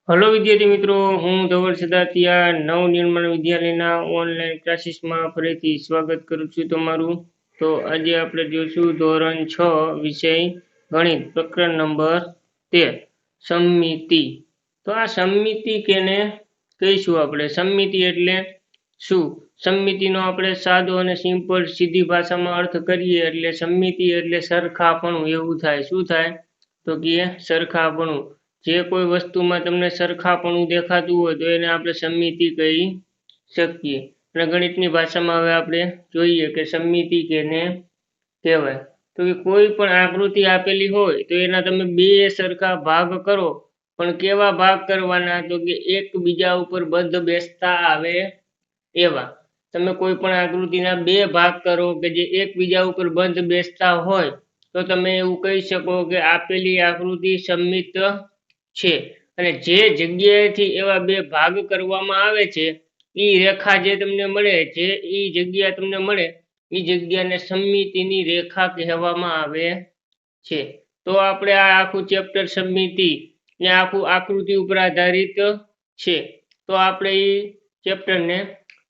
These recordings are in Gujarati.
હલો વિદ્યાર્થી મિત્રો, હું ધવલ સદાતિયા નવનિર્માણ વિદ્યાલયના ઓનલાઈન ક્લાસીસમાં ફરીથી સ્વાગત કરું છું તમારું. તો આજે આપણે જોઈશું ધોરણ 6 વિષય ગણિત પ્રકરણ નંબર 13 સમમિતિ. તો આ સમમિતિ કેને કહીશું આપણે? સમમિતિ એટલે શું? સમમિતિનો આપણે સાદો અને સિમ્પલ સીધી ભાષામાં અર્થ કરીએ એટલે સમમિતિ એટલે સરખાપણું એવું થાય. શું થાય? તો કે સરખાપણું. જે કોઈ વસ્તુમાં તમને સરખાપણું દેખાતું હોય તો એને આપણે સમમિતિ કહી શકીએ. અને ગણિતની ભાષામાં હવે આપણે જોઈએ કે સમમિતિ કેને કહેવાય. તો કે કોઈ પણ આકૃતિ આપેલી હોય તો એના તમે બે સરખા ભાગ કરો, પણ કેવા ભાગ કરવાના? તો કે એકબીજા ઉપર બંધ બેસતા આવે એવા. તમે કોઈ પણ આકૃતિના બે ભાગ કરો કે જે એકબીજા ઉપર બંધ બેસતા હોય તો તમે એવું કહી શકો કે આપેલી આકૃતિ સમમિત છે. અને જે જગ્યાએથી એવા બે ભાગ કરવામાં આવે છે એ રેખા જે તમને મળે, જે એ જગ્યા તમને મળે એ જગ્યાને સમમિતિની રેખા કહેવામાં આવે છે. તો આપણે આ આખું ચેપ્ટર સમમિતિ ને આખું આકૃતિ ઉપર આધારિત છે. તો આપણે એ ચેપ્ટરને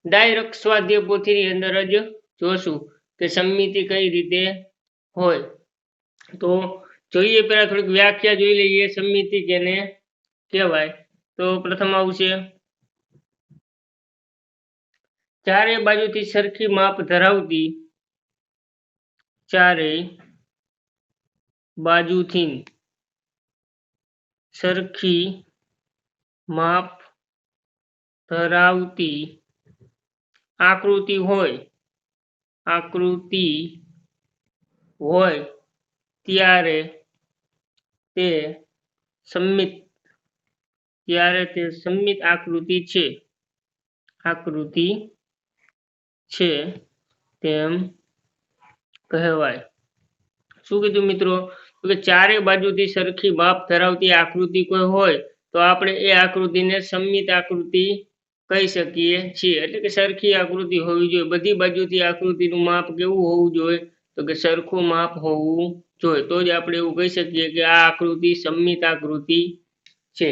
ડાયરેક્ટ સ્વાધ્યાય પોથીની અંદર જ જોશું કે સમમિતિ કઈ રીતે હોય. તો જોઈએ પહેલા થોડીક વ્યાખ્યા જોઈ લઈએ સમમિતિ કેને કહેવાય. તો પ્રથમ આવશે ચારે બાજુથી સરખી માપ ધરાવતી, ચારે બાજુથી સરખી માપ ધરાવતી આકૃતિ હોય ત્યારે તે સમમિત આકૃતિ છે તેમ કહેવાય. શું કીધું મિત્રો? તો કે ચારે બાજુથી સરખી માપ ધરાવતી આકૃતિ કોઈ હોય તો આપણે એ આકૃતિને સમમિત આકૃતિ કહી શકીએ છીએ. એટલે કે સરખી આકૃતિ હોવી જોઈએ. બધી બાજુથી આકૃતિનું માપ કેવું હોવું જોઈએ? તો કે સરખું માપ હોવું જોઈએ. તો જ આપણે એવું કહી શકીએ કે આ આકૃતિ સમમિત આકૃતિ છે.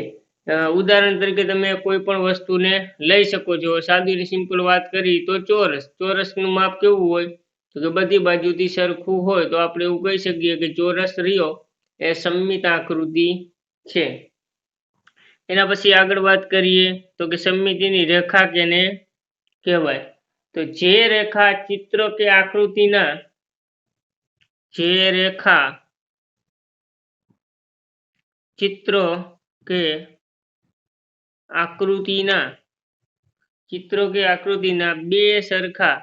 ઉદાહરણ તરીકે તમે કોઈ પણ વસ્તુને લઈ શકો છો. સાદી સિમ્પલ વાત કરી તો ચોરસનું માપ કેવું હોય? તો કે બધી બાજુથી સરખું હોય તો આપણે એવું કહી શકીએ કે ચોરસ રહ્યો એ સમમિત આકૃતિ છે. એના પછી આગળ વાત કરીએ તો કે સમમિતિની રેખા કેને કહેવાય? તો જે રેખા ચિત્ર કે આકૃતિના બે સરખા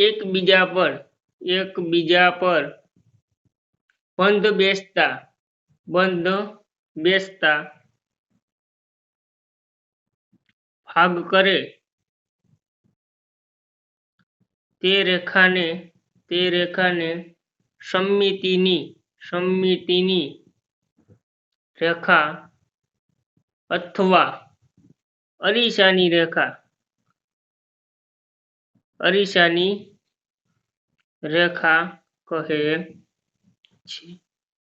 એકબીજા પર બંધ બેસતા ભાગ કરે તે રેખાને સમમિતિની રેખા અથવા અરીસાની રેખા કહે છે.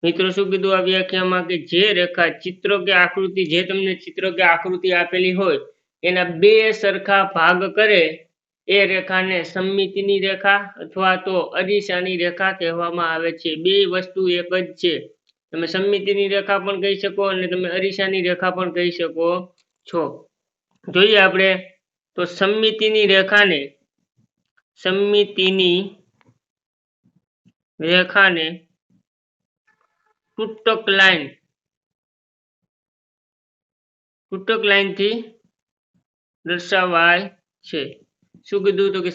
મિત્રો શું કીધું આ વ્યાખ્યામાં? કે જે રેખા ચિત્ર કે આકૃતિ આપેલી હોય એના બે સરખા ભાગ કરે એ રેખાને સમમિતિની રેખા અથવા તો અરીસાની રેખા કહેવામાં આવે છે. બે વસ્તુ એક જ છે. તમે સમમિતિની રેખા પણ કહી શકો અને તમે અરીસાની રેખા પણ કહી શકો છો. જોઈએ આપણે તો સમમિતિની રેખાને તૂટક લાઈનથી દર્શાવાય છે. શું કીધું? તો કે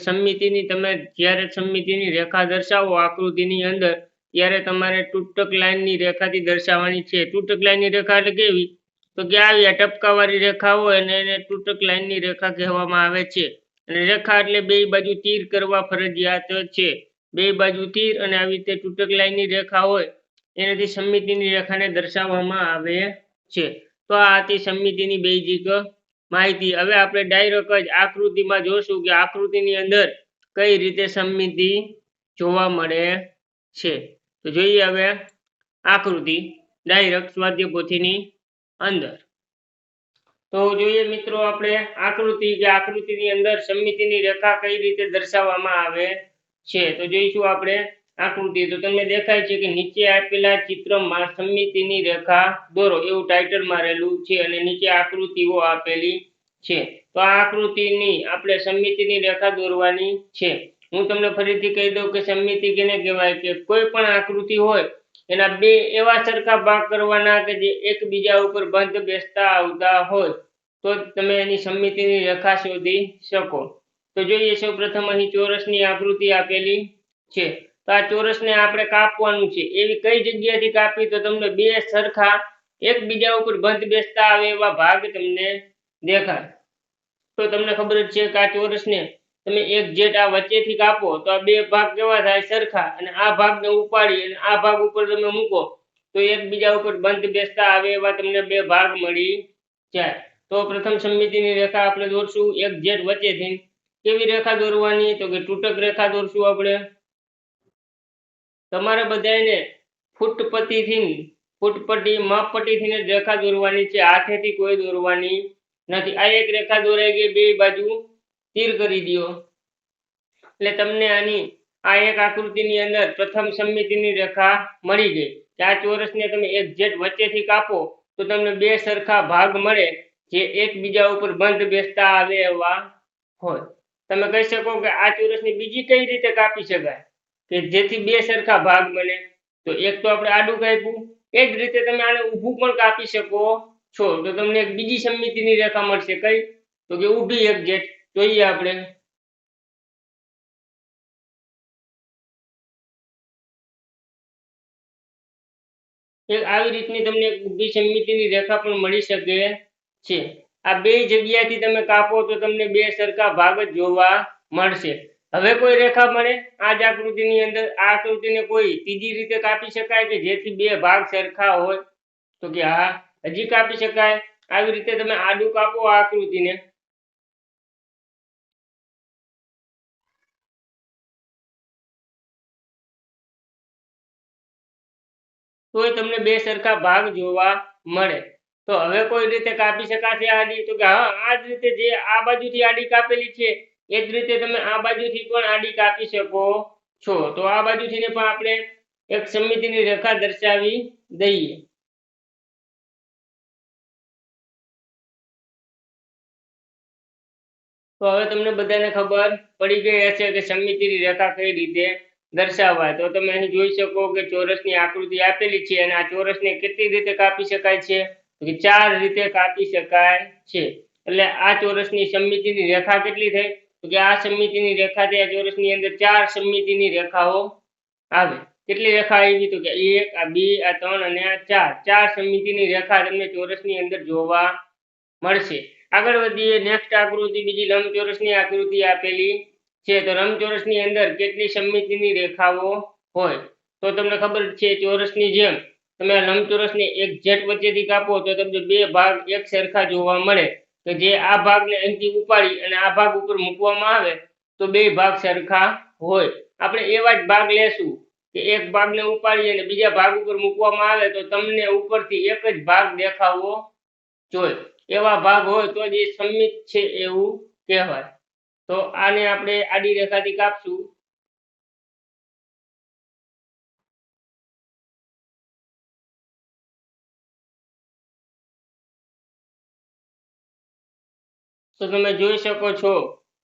તમે જ્યારે સમમિતિની રેખા દર્શાવો આકૃતિની અંદર ત્યારે તમારે તૂટક લાઈનની રેખાથી દર્શાવવાની છે. તૂટક લાઈનની રેખા એટલે કેવી? તો કે આવી આ ટપકાવાળી રેખા હોય અને એને તૂટક લાઈનની રેખા કહેવામાં આવે છે. અને રેખા એટલે બે બાજુ તીર કરવા ફરજિયાત છે. બે બાજુ તીર અને આવી રીતે તૂટક લાઈનની રેખા હોય એનાથી સમમિતિની રેખાને દર્શાવવામાં આવે છે. તો આ હતી સમમિતિની બેઝિક માહિતી. હવે આપણે ડાયરેક્ટ જ આકૃતિમાં જોશું કે આકૃતિની અંદર કઈ રીતે સમમિતિ જોવા મળે છે. તો જોઈએ હવે આકૃતિ. ડાયરેક્ટ સ્વાધ્યાય પોથીની અંદર. તો જોઈએ મિત્રો આપણે આકૃતિ કે આકૃતિની અંદર સમમિતિની રેખા કઈ રીતે દર્શાવવામાં આવે છે. તો જોઈશું આપણે આકૃતિ. તો તમને દેખાય છે કે નીચે આપેલા ચિત્રમાં સમમિતિની રેખા દોરો એવું ટાઇટલ મારેલું છે અને નીચે આકૃતિઓ આપેલી છે. તો આ આકૃતિની આપણે સમમિતિની રેખા દોરવાની છે. હું તમને ફરીથી કહી દઉં કે સમમિતિ કેને કહેવાય કે કોઈ પણ આકૃતિ હોય એના બે એવા સરખા ભાગ કરવાના કે જે એકબીજા ઉપર બંધ બેસતા આવતા હોય તો તમે એની સમમિતિની રેખા શોધી શકો. તો જોઈએ સૌપ્રથમ અહીં ચોરસની આકૃતિ આપેલી છે. તો આ ચોરસને આપણે કાપવાનું છે. એવી કઈ જગ્યાથી કાપી તો તમને બે સરખા એકબીજા ઉપર બંધ બેસતા આવે એવા ભાગ તમને દેખાય. તો તમને ખબર જ છે કે આ ચોરસને તમે એક જેટ આ વચ્ચેથી કાપો તો આ બે ભાગ કેવા થાય સરખા, અને આ ભાગને ઉપાડી અને આ ભાગ ઉપર તમે મૂકો તો એકબીજા ઉપર બંધ બેસતા આવે એવા તમને બે ભાગ મળી જાય. તો પ્રથમ સમમિતિની રેખા આપણે દોરશું એક જેટ વચ્ચેથી. કેવી રેખા દોરવાની તો કે તૂટક રેખા દોરશું આપણે. તમારે બધાને ફૂટપટ્ટી માપપટ્ટીથી રેખા દોરવાની છે, હાથેથી કોઈ દોરવાની નથી. આ એક રેખા દોરાઈ ગઈ, બે બાજુ તીર કરી દો એટલે તમને આની આ એક આકૃતિની અંદર પ્રથમ સમમિતિની રેખા મળી ગઈ. આ ચોરસને તમે એક જેટ વચ્ચેથી કાપો તો તમને બે સરખા ભાગ મળે જે એકબીજા ઉપર બંધ બેસતા આવે એવા હોય. તમે કહી શકો કે આ ચોરસને બીજી કઈ રીતે કાપી શકાય કે જેથી બે સરખા ભાગ બને. તો એક તો આપણે આડું કાપ્યું, એ જ રીતે તમે આને ઊભું પણ કાપી શકો છો તો તમને એક બીજી સમમિતિની રેખા મળશે. કઈ તો કે ઊભી એક જેટ. જોઈએ આપણે. એક આવી રીતની તમને ઊભી સમમિતિની રેખા પણ મળી શકે છે. આ બે જગ્યાથી તમે કાપો તો તમને બે સરખા ભાગ જ જોવા મળશે. હવે કોઈ રેખા મળે આ જ આકૃતિની અંદર, આ આકૃતિને કોઈ ત્રીજી રીતે કાપી શકાય કે જેથી બે ભાગ સરખા હોય તો કે હા, હજી કાપી શકાય. આવી રીતે તમે આડું કાપો આ આકૃતિને તોય તમને બે સરખા ભાગ જોવા મળે. તો હવે કોઈ રીતે કાપી શકાશે આડી તો કે હા, આ જ રીતે જે આ બાજુથી આડી કાપેલી છે એ જ રીતે તમે આ બાજુથી પણ આડી કાપી શકો છો. તો આ બાજુથી પણ આપણે એક સમમિતિની રેખા દર્શાવી દઈએ. તો હવે તમને બધાને ખબર પડી ગઈ હશે કે સમમિતિની રેખા કઈ રીતે દર્શાવાય. તો તમે અહીં જોઈ શકો કે ચોરસની આકૃતિ આપેલી છે અને આ ચોરસને કેટલી રીતે કાપી શકાય છે તો કે 4 રીતે કાપી શકાય છે. એટલે આ ચોરસની સમમિતિની રેખા કેટલી થઈ તો કે આ સમમિતિની રેખાથી આ ચોરસની અંદર 4 સમમિતિની રેખાઓ આવે. કેટલી રેખા આવી તો કે 1, આ 2, આ 3 અને આ 4. 4 સમમિતિની રેખા તમને ચોરસની અંદર જોવા મળશે. આગળ વધીએ. નેક્સ્ટ આકૃતિ બીજી લંબચોરસની આકૃતિ આપેલી છે. તો લંબચોરસની અંદર કેટલી સમમિતિની રેખાઓ હોય તો તમને ખબર છે ચોરસની જેમ તમે લંબચોરસને એક જેટ વચ્ચેથી કાપો તો તમને બે ભાગ એક સરખા જોવા મળે કે જે આ ભાગને અહીંથી ઉપાડી અને આ ભાગ ઉપર મૂકવામાં આવે તો બે ભાગ સરખા હોય. આપણે એવા જ ભાગ લેશું કે એક ભાગને ઉપાડી અને બીજા ભાગ ઉપર મૂકવામાં આવે તો તમને ઉપરથી એક જ ભાગ દેખાવો જોઈએ. એવા ભાગ હોય તો જ એ સમમિત છે એવું કહેવાય. તો આને આપણે આડી રેખાથી કાપશું. તો તમે જોઈ શકો છો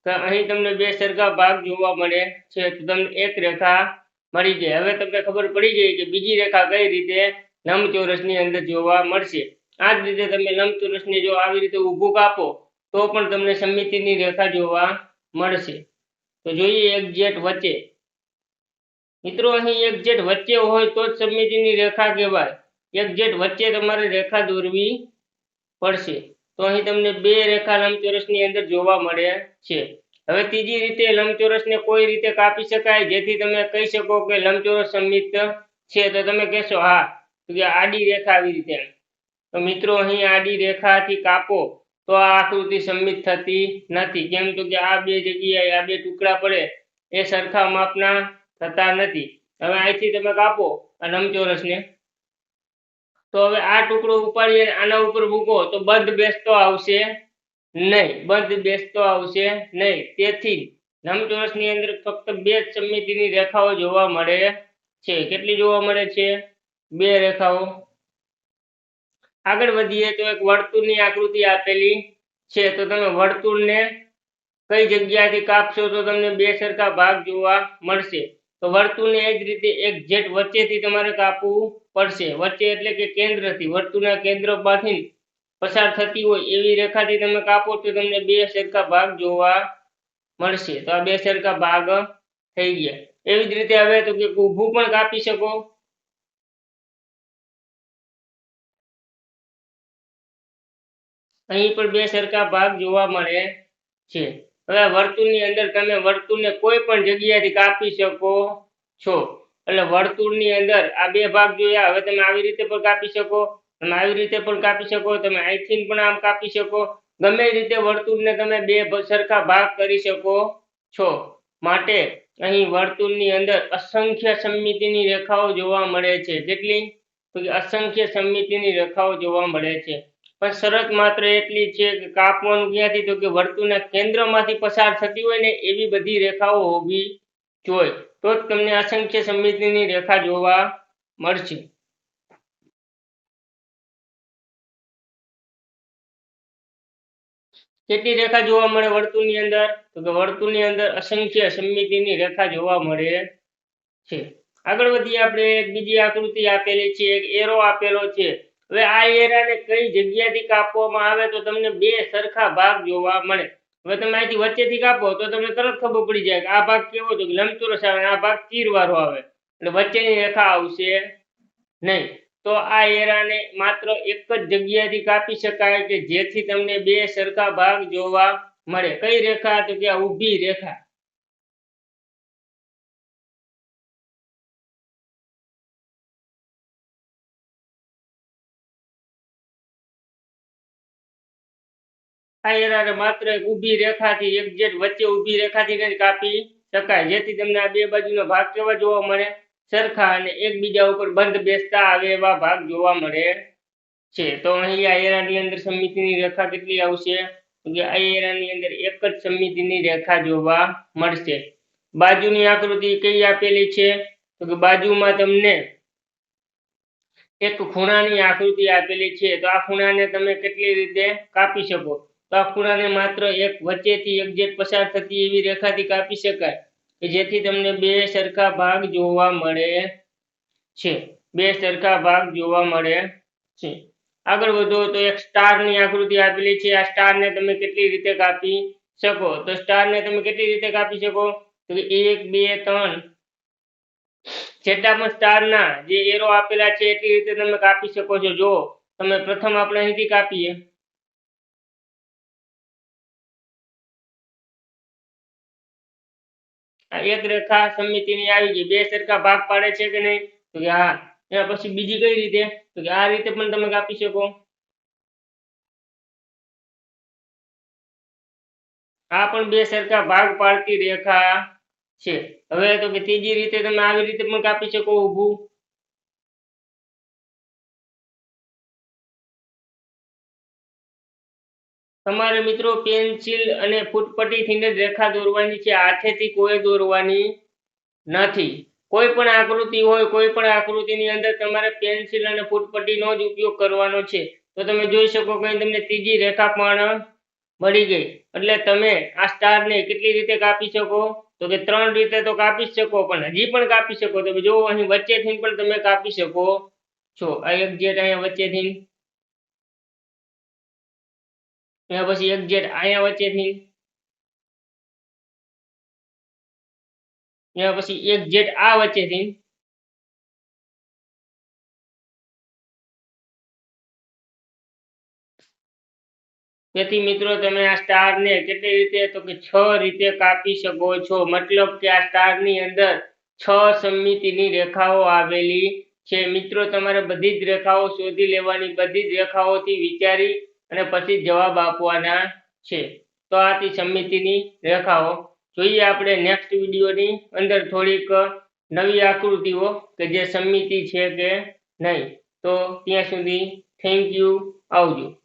કે અહીં તમને બે સરખા ભાગ જોવા મળે છે. તો તમને એક રેખા મળી જાય. હવે તમને ખબર પડી ગઈ કે બીજી રેખા કઈ રીતે લંબચોરસની અંદર જોવા મળશે. આ જ રીતે તમે લંબચોરસને જો આવી રીતે ઊભું કાપો તો પણ તમને સમમિતિની રેખા જોવા મળશે. તો જોઈએ એક જેટ વચ્ચે. મિત્રો અહીં એક જેટ વચ્ચે હોય તો જ સમમિતિની રેખા કહેવાય. એક જેટ વચ્ચે તમારે રેખા દોરવી પડશે. તો અહીં તમને બે રેખા લંબચોરસની અંદર જોવા મળે છે. હવે ત્રીજી રીતે લંબચોરસને કોઈ રીતે કાપી શકાય જેથી તમે કહી શકો કે લંબચોરસ સમમિત છે તો તમે કહેશો હા કે આડી રેખા આવી રીતે. તો મિત્રો અહીં આડી રેખાથી કાપો તો આ આકૃતિ સમમિત થતી નથી. કેમ તો કે આ બે જગ્યાએ આ બે ટુકડા પડે એ સરખા માપના થતા નથી. હવે અહીંથી તમે કાપો આ લંબચોરસને તો હવે આ ટુકડો ઉપાડી અને આના ઉપર મૂકો તો બંધ બેસતો આવશે નહીં, બંધ બેસતો આવશે નહીં. તેથી લંબચોરસની અંદર ફક્ત બે જ સમમિતિની રેખાઓ જોવા મળે છે. કેટલી જોવા મળે છે? બે રેખાઓ. આગળ વધીએ તો એક વર્તુળની આકૃતિ આપેલી છે, તો તમે વર્તુળને કઈ જગ્યાએથી કાપશો તો તમને બે સરખા ભાગ જોવા મળશે. તો વર્તુળને એ જ રીતે એક્ઝેક્ટ વચ્ચેથી તમારે કાપવું પડશે. વચ્ચે એટલે કે કેન્દ્રથી, વર્તુળના કેન્દ્રમાંથી પસાર થતી હોય એવી રેખાથી તમે કાપો તો તમને બે સરખા ભાગ જોવા મળશે. તો આ બે સરખા ભાગ થઈ ગયા. એવી જ રીતે હવે તો કે ઊભું પણ કાપી શકો. અહીં પણ બે સરખા ભાગ જોવા મળે છે. હવે વર્તુળની અંદર તમે વર્તુળને કોઈ પણ જગ્યાએથી કાપી શકો છો. એટલે વર્તુળની અંદર આ બે ભાગ જોયા. હવે તમે આવી રીતે પણ કાપી શકો, તમે આવી રીતે પણ કાપી શકો, તમે અહીંથી પણ આમ કાપી શકો. ગમે રીતે વર્તુળને તમે બે સરખા ભાગ કરી શકો છો. માટે અહીં વર્તુળની અંદર અસંખ્ય સમમિતિની રેખાઓ જોવા મળે છે. કેટલી? તો અસંખ્ય સમમિતિની રેખાઓ જોવા મળે છે. પણ શરત માત્ર એટલી છે કે કાપવાનું ક્યાંથી? તો કે વર્તુળના કેન્દ્રમાંથી પસાર થતી હોય ને એવી બધી રેખાઓ હોવી જોઈએ, તો જ તમને અસંખ્ય સમમિતિની રેખા જોવા મળશે. કેટલી રેખા જોવા મળે વર્તુળની અંદર? તો કે વર્તુળની અંદર અસંખ્ય સમમિતિની રેખા જોવા મળે છે. આગળ વધીએ આપણે એક બીજી આકૃતિ આપેલી છે, એક એરો આપેલો છે. હવે આ એરાને કઈ જગ્યાથી કાપવામાં આવે તો તમને બે સરખા ભાગ જોવા મળે. હવે તમે અહીંથી વચ્ચેથી કાપો તો તમને તરત ખબર પડી જાય કે આ ભાગ કેવો છે, લંબચોરસ આવે, આ ભાગ તીરવાળો આવે, એટલે વચ્ચેની રેખા આવશે નહીં. તો આ એરાને માત્ર એક જ જગ્યાએથી કાપી શકાય કે જેથી તમને બે સરખા ભાગ જોવા મળે. કઈ રેખા? તો કે ઊભી રેખા. આ એરાને માત્ર એક ઊભી રેખાથી એક્ઝેક્ટ વચ્ચે ઊભી રેખાથી જ કાપી શકાય, જેથી તમને આ બે બાજુનો ભાગ કેવા જોવા મળે? સરખા અને એકબીજા ઉપર બંધ બેસતા આવે એવા ભાગ જોવા મળે છે. તો અહીં આ એરાની અંદર સમમિતિની રેખા કેટલી આવશે? તો કે આ એરાની અંદર એક જ સમમિતિની રેખા જોવા મળશે. બાજુની આકૃતિ કઈ આપેલી છે? તો કે બાજુમાં તમને એક ખૂણાની આકૃતિ આપેલી છે. તો આ ખૂણાને તમે કેટલી રીતે કાપી શકો? તો આ ખૂણાને માત્ર એક વચ્ચેથી એક્ઝેક્ટ પસાર થતી એવી રેખાથી કાપી શકાય કે જેથી તમને બે સરખા ભાગ જોવા મળે છે. બે સરખા ભાગ જોવા મળે છે. આગળ વધો તો એક સ્ટારની આકૃતિ આપેલી છે. આ સ્ટારને તમે કેટલી રીતે કાપી શકો? તો સ્ટારને તમે કેટલી રીતે કાપી શકો? તો 1 2 3 જેટલા પણ સ્ટારના જે એરો આપેલા છે એટલી રીતે તમે કાપી શકો છો. જો તમે પ્રથમ આપણે અહીંથી કાપીએ, આ એક રેખા સમમિતિની આવી ગઈ. બે સરખા ભાગ પાડે છે કે નહીં? તો કે હા. એના પછી બીજી કઈ રીતે? તો કે આ રીતે પણ તમે કાપી શકો. આ પણ બે સરખા ભાગ પાડતી રેખા છે. હવે તો કે ત્રીજી રીતે તમે આવી રીતે પણ કાપી શકો ઊભું. તમારે મિત્રો પેન્સિલ અને ફૂટપટ્ટીથી જ રેખા દોરવાની છે, હાથેથી કોઈ દોરવાની નથી. કોઈ પણ આકૃતિ હોય, કોઈ પણ આકૃતિની અંદર તમારે પેન્સિલ અને ફૂટપટ્ટીનો જ ઉપયોગ કરવાનો છે. તો તમે જોઈ શકો કે તમને ત્રીજી રેખા પણ મળી ગઈ. એટલે તમે આ સ્ટારને કેટલી રીતે કાપી શકો? તો કે 3 રીતે તો કાપી શકો, પણ હજી પણ કાપી શકો. તમે જો અહીં વચ્ચેથી પણ તમે કાપી શકો છો. આ એક્ઝેક્ટ અહીંયા વચ્ચેથી, એના પછી એક્ઝેક્ટ અહીંયા વચ્ચેથી, એના પછી એક્ઝેક્ટ આ વચ્ચેથી. તેથી મિત્રો તમે આ સ્ટારને કેટલી રીતે? તો કે 6 રીતે કાપી શકો છો. મતલબ કે આ સ્ટારની અંદર 6 સમમિતિની રેખાઓ આવેલી છે. મિત્રો તમારે બધી જ રેખાઓ શોધી લેવાની, બધી જ રેખાઓથી વિચારી અને પછી જવાબ આપવાના છે. તો આ હતી સમમિતિની રેખાઓ. જોઈએ આપણે નેક્સ્ટ વિડીયોની અંદર થોડીક નવી આકૃતિઓ કે જે સમમિતિ છે કે નહીં. તો ત્યાં સુધી થેન્ક યુ, આવજો.